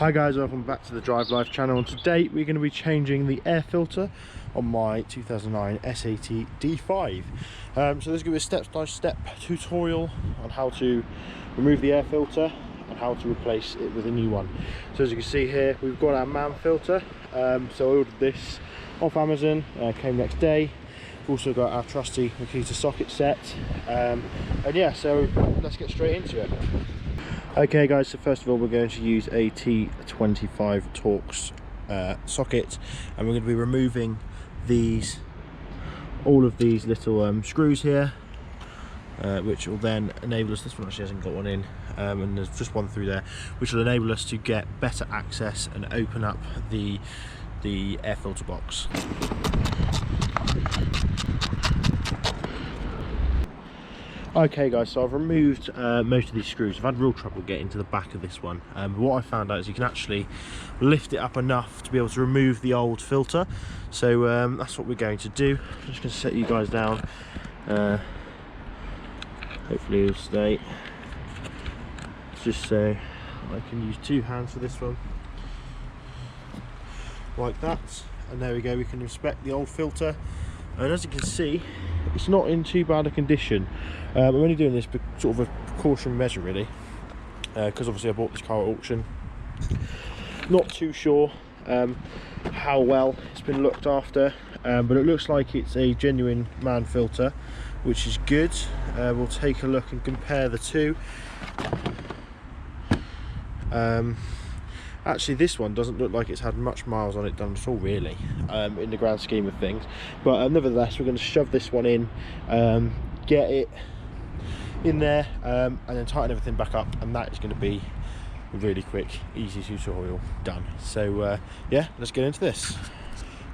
Hi guys, welcome back to the Drive Life channel, and today we're going to be changing the air filter on my 2009 S80 D5. So this is going to be a step-by-step tutorial on how to remove the air filter and how to replace it with a new one. So as you can see here, we've got our man filter. So I ordered this off Amazon, came next day. We've also got our trusty Makita socket set, and yeah, so let's get straight into it. Okay guys, so first of all we're going to use a T25 Torx socket, and we're going to be removing all of these little screws here, which will then enable us, this one actually hasn't got one in, and there's just one through there, which will enable us to get better access and open up the air filter box. Okay guys, so I've removed most of these screws. I've had real trouble getting to the back of this one, but what I found out is you can actually lift it up enough to be able to remove the old filter. So that's what we're going to do. I'm just going to set you guys down. Hopefully it'll stay. Just so I can use two hands for this one. Like that. And there we go, we can inspect the old filter. And as you can see, it's not in too bad a condition. I'm only doing this sort of a precaution measure really, because obviously I bought this car at auction. Not too sure how well it's been looked after, but it looks like it's a genuine man filter, which is good. We'll take a look and compare the two. Actually, this one doesn't look like it's had much miles on it done at all really, in the grand scheme of things, but nevertheless we're going to shove this one in, get it in there, and then tighten everything back up, and that is going to be a really quick, easy tutorial done. So yeah, let's get into this.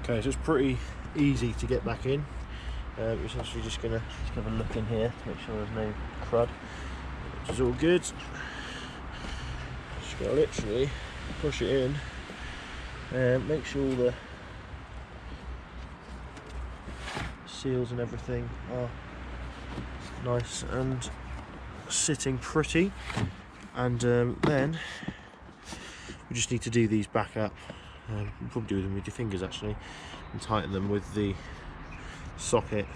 Okay, so it's pretty easy to get back in. We're essentially just going to have a look in here to make sure there's no crud, which is all good. Just going to literally push it in and make sure all the seals and everything are nice and sitting pretty, and then we just need to do these back up. You probably do them with your fingers actually, and tighten them with the socket.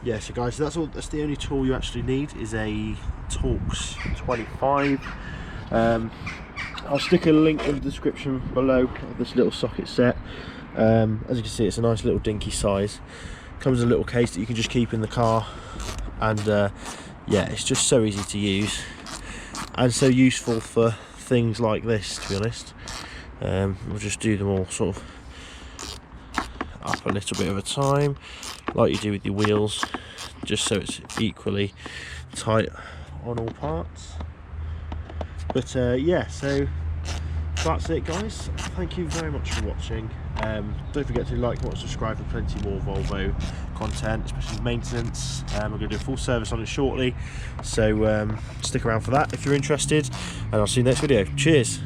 Yeah, so guys, that's the only tool you actually need is a Torx 25. I'll stick a link in the description below of this little socket set. As you can see, it's a nice little dinky size. Comes in a little case that you can just keep in the car, and yeah, it's just so easy to use and so useful for things like this, to be honest. We'll just do them all sort of up a little bit of a time, like you do with your wheels, just so it's equally tight on all parts. But yeah, so that's it guys. Thank you very much for watching. Don't forget to like, comment, subscribe for plenty more Volvo content, especially maintenance. We're going to do a full service on it shortly, so stick around for that if you're interested, and I'll see you next video. Cheers.